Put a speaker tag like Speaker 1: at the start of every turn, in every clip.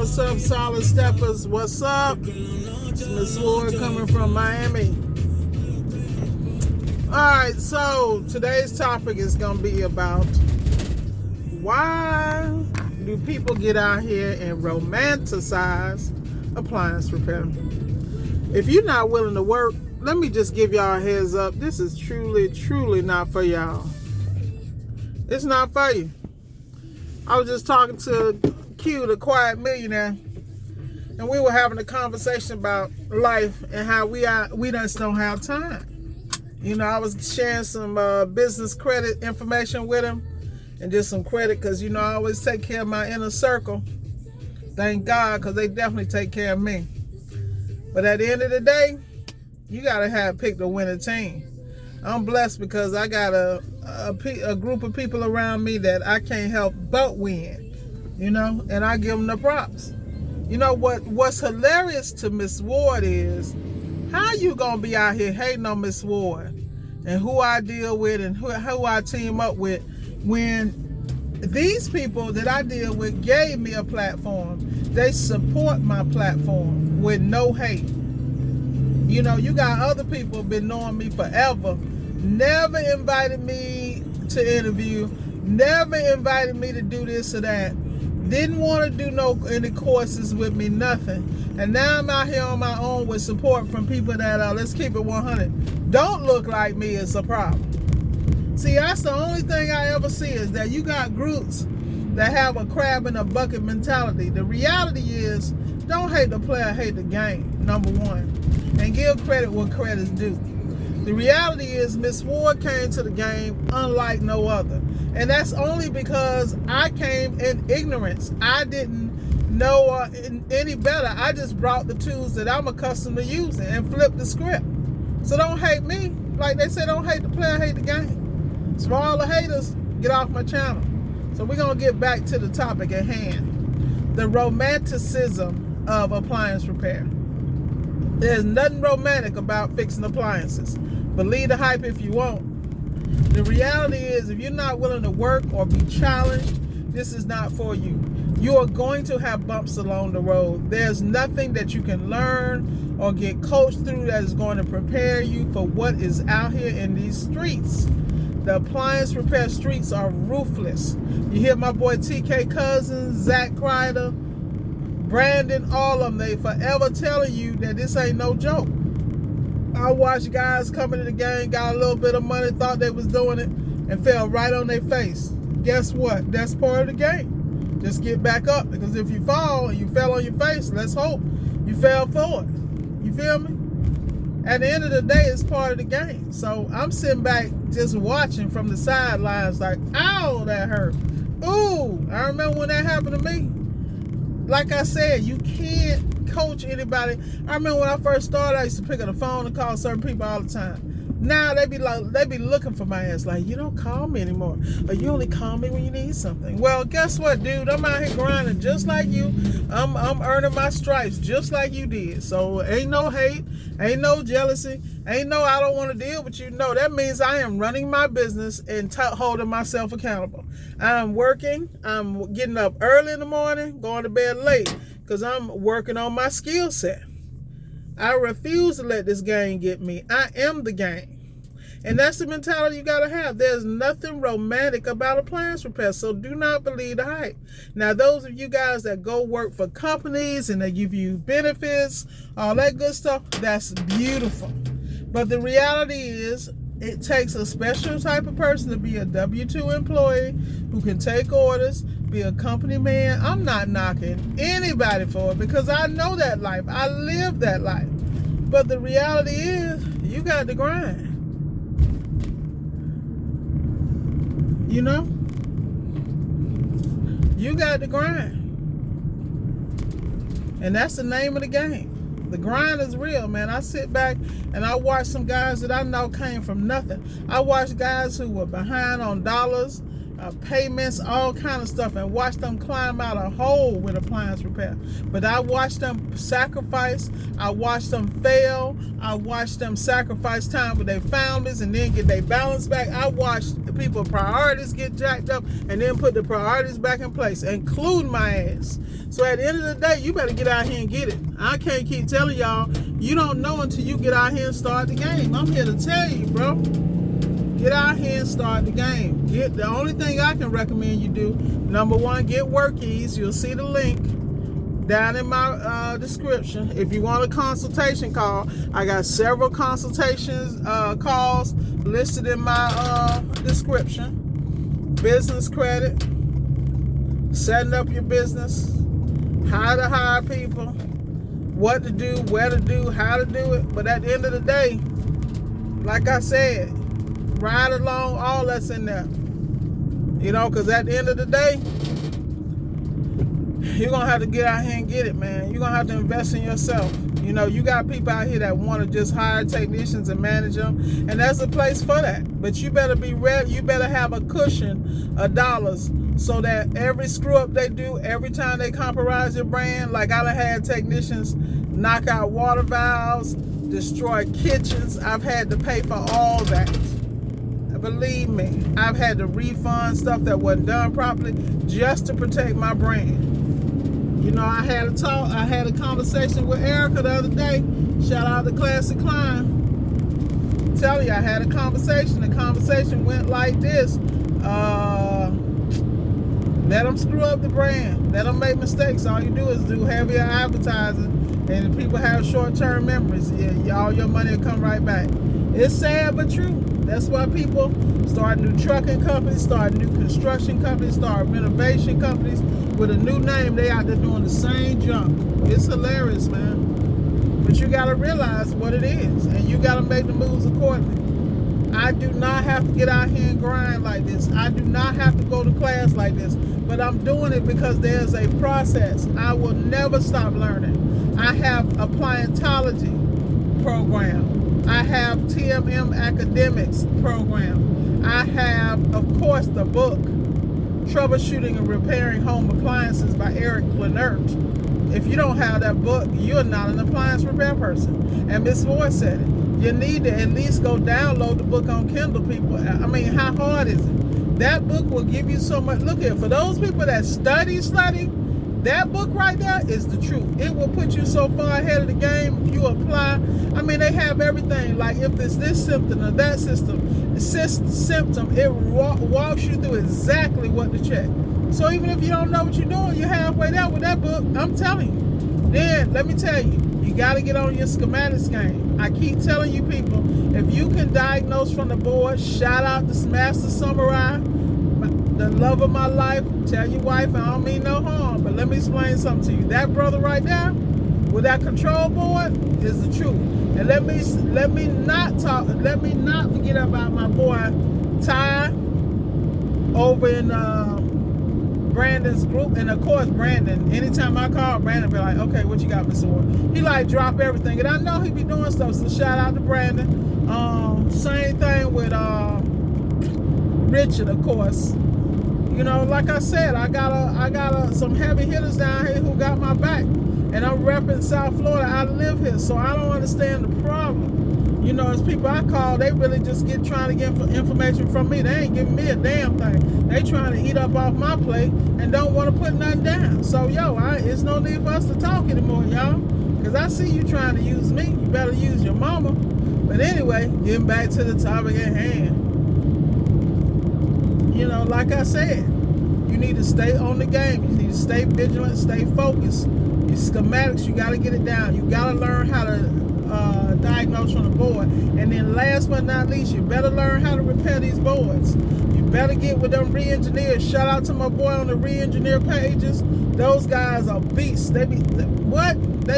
Speaker 1: What's up, Solid Steppers? What's up? It's Miss Ward coming from Miami. Alright, so today's topic is going to be about why do people get out here and romanticize appliance repair? If you're not willing to work, let me just give y'all a heads up. This is truly not for y'all. It's not for you. I was just talking to Q, the quiet millionaire, and we were having a conversation about life and how we just don't have time. You know, I was sharing some business credit information with him and just some credit because, you know, I always take care of my inner circle. Thank God, because they definitely take care of me. But at the end of the day, you got to pick the winning team. I'm blessed because I got a group of people around me that I can't help but win, you know, and I give them the props. You know what's hilarious to Miss Ward is how you gonna be out here hating on Miss Ward and who I deal with and who I team up with when these people that I deal with gave me a platform. They support my platform with no hate. You know, you got other people been knowing me forever, never invited me to interview, never invited me to do this or that, didn't want to do any courses with me, nothing. And now I'm out here on my own with support from people that, let's keep it 100, don't look like me is a problem. See, that's the only thing I ever see is that you got groups that have a crab in a bucket mentality. The reality is, don't hate the player, hate the game, number one. And give credit where credit's due. The reality is Miss Ward came to the game unlike no other. And that's only because I came in ignorance. I didn't know any better. I just brought the tools that I'm accustomed to using and flipped the script. So don't hate me. Like they say, don't hate the player, hate the game. So for all the haters, get off my channel. So we're going to get back to the topic at hand. The romanticism of appliance repair. There's nothing romantic about fixing appliances. Believe the hype if you want. The reality is, if you're not willing to work or be challenged, this is not for you. You are going to have bumps along the road. There's nothing that you can learn or get coached through that is going to prepare you for what is out here in these streets. The appliance repair streets are ruthless. You hear my boy TK Cousins, Zach Kreider, Brandon, all of them, they forever telling you that this ain't no joke. I watched guys come into the game, got a little bit of money, thought they was doing it, and fell right on their face. Guess what? That's part of the game. Just get back up, because if you fall and you fell on your face, let's hope you fell forward. You feel me? At the end of the day, it's part of the game. So I'm sitting back just watching from the sidelines like, ow, that hurt. Ooh, I remember when that happened to me. Like I said, you can't coach anybody. I remember when I first started, I used to pick up the phone and call certain people all the time. Now they be looking for my ass like, you don't call me anymore, or you only call me when you need something. Well, guess what, dude? I'm out here grinding just like you. I'm earning my stripes just like you did. So ain't no hate, ain't no jealousy, ain't no I don't want to deal with you. No, that means I am running my business and holding myself accountable. I'm working. I'm getting up early in the morning, going to bed late, because I'm working on my skill set. I refuse to let this game get me. I am the game. And that's the mentality you got to have. There's nothing romantic about appliance repair, so do not believe the hype. Now, those of you guys that go work for companies and they give you benefits, all that good stuff, that's beautiful. But the reality is, it takes a special type of person to be a W-2 employee who can take orders, be a company man. I'm not knocking anybody for it because I know that life. I live that life. But the reality is, you got to grind. You know? You got to grind. And that's the name of the game. The grind is real, man. I sit back and I watch some guys that I know came from nothing. I watch guys who were behind on dollars, payments, all kind of stuff, and watch them climb out a hole with appliance repair. But I watched them sacrifice. I watched them fail. I watched them sacrifice time with their families and then get their balance back. I watched people priorities get jacked up and then put the priorities back in place, including my ass. So at the end of the day, you better get out here and get it. I can't keep telling y'all, you don't know until you get out here and start the game. I'm here to tell you, bro. Get out here and start the game. The only thing I can recommend you do, number one, get WORKIZ. You'll see the link down in my description. If you want a consultation call, I got several consultations calls listed in my description. Business credit, setting up your business, how to hire people, what to do, where to do, how to do it. But at the end of the day, like I said, ride along, all that's in there. You know, because at the end of the day, you're going to have to get out here and get it, man. You're going to have to invest in yourself. You know, you got people out here that want to just hire technicians and manage them, and there's a place for that. But you better be ready. You better have a cushion of dollars so that every screw up they do, every time they compromise your brand, like I done had technicians knock out water valves, destroy kitchens. I've had to pay for all that. Believe me, I've had to refund stuff that wasn't done properly just to protect my brand. You know, I had a conversation with Erica the other day. Shout out to Classic Climb. Tell you, I had a conversation. The conversation went like this. Let them screw up the brand. Let them make mistakes. All you do is do heavier advertising, and people have short-term memories. Yeah, all your money will come right back. It's sad but true. That's why people start new trucking companies, start new construction companies, start renovation companies with a new name. They out there doing the same junk. It's hilarious, man. But you got to realize what it is, and you got to make the moves accordingly. I do not have to get out here and grind like this. I do not have to go to class like this. But I'm doing it because there's a process. I will never stop learning. I have a appliantology program. I have TMM Academics program. I have, of course, the book, Troubleshooting and Repairing Home Appliances by Eric Clenert. If you don't have that book, you're not an appliance repair person. And Miss Moore said it. You need to at least go download the book on Kindle, people. I mean, how hard is it? That book will give you so much. Look here, for those people that study, that book right there is the truth. It will put you so far ahead of the game if you apply. I mean, they have everything. Like if it's this symptom or that symptom, it walks you through exactly what to check. So even if you don't know what you're doing, you're halfway there with that book. I'm telling you. Then let me tell you, you got to get on your schematics game. I keep telling you people, if you can diagnose from the board, shout out to Master Samurai, the love of my life. Tell your wife I don't mean no harm, but let me explain something to you. That brother right there with that control board is the truth. And let me not forget about my boy Ty over in Brandon's group. And of course Brandon, anytime I call Brandon, be like, okay, what you got, Mr. Ward? He like drop everything, and I know he be doing stuff, so shout out to Brandon. Same thing with Richard, of course. You know, like I said, I got some heavy hitters down here who got my back, and I'm repping South Florida. I live here, so I don't understand the problem. You know, it's people I call, they really just trying to get information from me. They ain't giving me a damn thing. They trying to eat up off my plate and don't want to put nothing down. So, it's no need for us to talk anymore, y'all, because I see you trying to use me. You better use your mama. But anyway, getting back to the topic at hand. You know, like I said, you need to stay on the game. You need to stay vigilant, stay focused. Your schematics, you got to get it down. You got to learn how to diagnose from the board. And then last but not least, you better learn how to repair these boards. You better get with them re-engineers. Shout out to my boy on the re-engineer pages. Those guys are beasts. They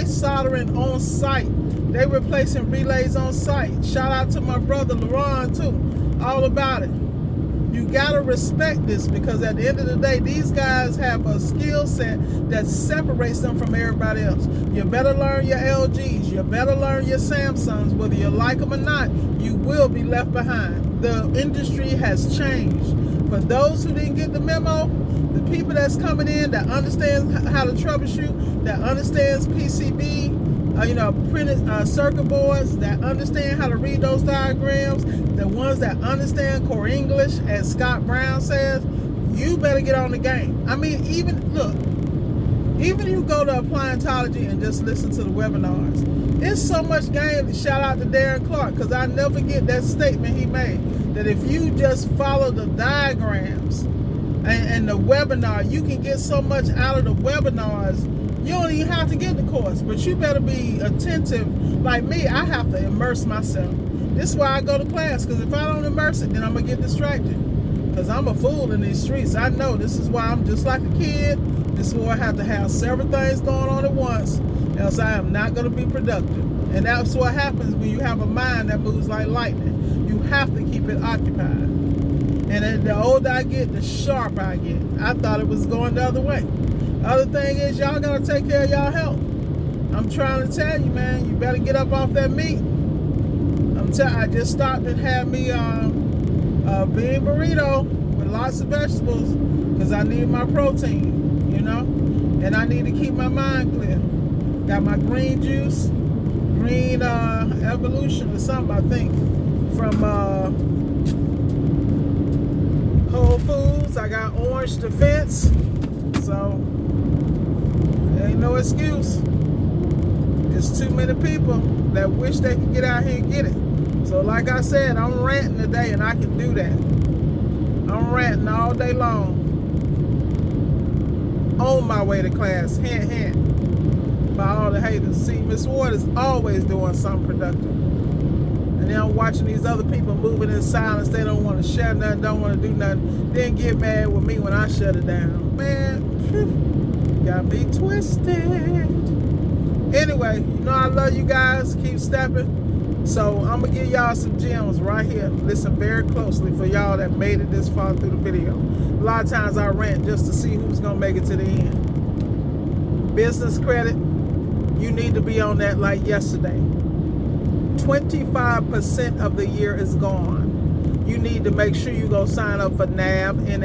Speaker 1: soldering on site. They replacing relays on site. Shout out to my brother LaRon too. All about it. You gotta respect this, because at the end of the day, these guys have a skill set that separates them from everybody else. You better learn your LGs. You better learn your Samsungs. Whether you like them or not, you will be left behind. The industry has changed. For those who didn't get the memo, the people that's coming in that understands how to troubleshoot, that understands PCB, printed circuit boards, that understand how to read those diagrams, the ones that understand core English, as Scott Brown says, you better get on the game. I mean, even you go to Appliancology and just listen to the webinars. It's so much game. Shout out to Darren Clark, because I never forget that statement he made, that if you just follow the diagrams and the webinar, you can get so much out of the webinars. You don't even have to get the course, but you better be attentive. Like me, I have to immerse myself. This is why I go to class, because if I don't immerse it, then I'm going to get distracted. Because I'm a fool in these streets. I know this is why I'm just like a kid. This is why I have to have several things going on at once, else I am not going to be productive. And that's what happens when you have a mind that moves like lightning. You have to keep it occupied. And then the older I get, the sharper I get. I thought it was going the other way. Other thing is, y'all got to take care of y'all health. I'm trying to tell you, man, you better get up off that meat. I just stopped and had me a bean burrito with lots of vegetables, because I need my protein. And I need to keep my mind clear. Got my green juice, green evolution or something, I think, from Whole Foods. I got orange defense, so ain't no excuse. There's too many people that wish they could get out here and get it. So like I said, I'm ranting today, and I can do that. I'm ranting all day long. On my way to class, hint, hint, by all the haters. See, Miss Ward is always doing something productive. And then I'm watching these other people moving in silence. They don't want to share nothing, don't want to do nothing. Then get mad with me when I shut it down. Man, got me twisted. Anyway, I love you guys. Keep stepping. So I'm going to give y'all some gems right here. Listen very closely for y'all that made it this far through the video. A lot of times I rant just to see who's going to make it to the end. Business credit, you need to be on that like yesterday. 25% of the year is gone. You need to make sure you go sign up for nav.com.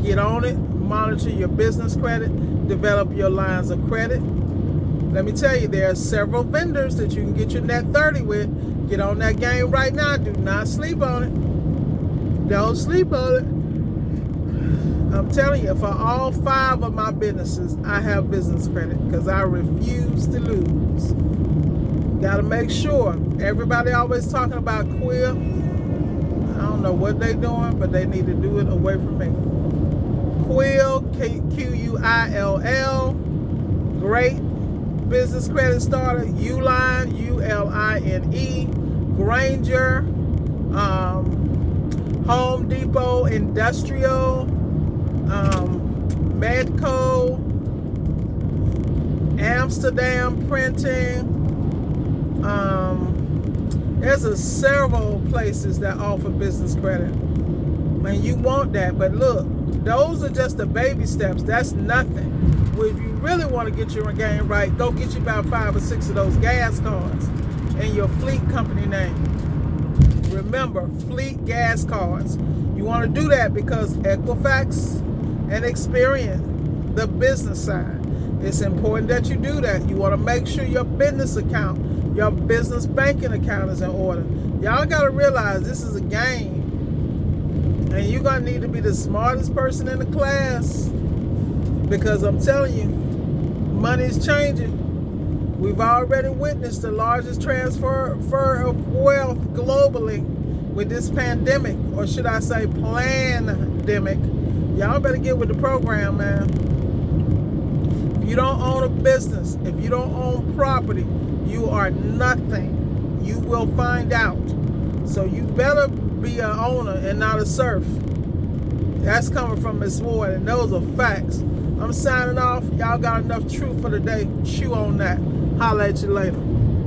Speaker 1: Get on it. Monitor your business credit. Develop your lines of credit. Let me tell you, there are several vendors that you can get your net 30 with. Get on that game right now. Do not sleep on it. Don't sleep on it. I'm telling you, for all 5 of my businesses, I have business credit, because I refuse to lose. Got to make sure. Everybody always talking about Quill. I don't know what they're doing, but they need to do it away from me. Quill, Quill, great business credit starter. Uline, Uline, Granger, Home Depot Industrial, Medco, Amsterdam Printing. There's several places that offer business credit, and you want that. But look, those are just the baby steps. That's nothing. Well, if you really want to get your game right, go get you about 5 or 6 of those gas cards and your fleet company name. Remember, fleet gas cards. You want to do that because Equifax and Experian, the business side, it's important that you do that. You want to make sure your business account, your business banking account is in order. Y'all got to realize this is a game. And you're going to need to be the smartest person in the class, because I'm telling you, money is changing. We've already witnessed the largest transfer of wealth globally with this pandemic, or should I say plandemic. Y'all better get with the program, man. If you don't own a business, if you don't own property, you are nothing. You will find out. So you better be an owner and not a serf. That's coming from Miss Ward, and those are facts. I'm signing off. Y'all got enough truth for the day. Chew on that. Holla at you later.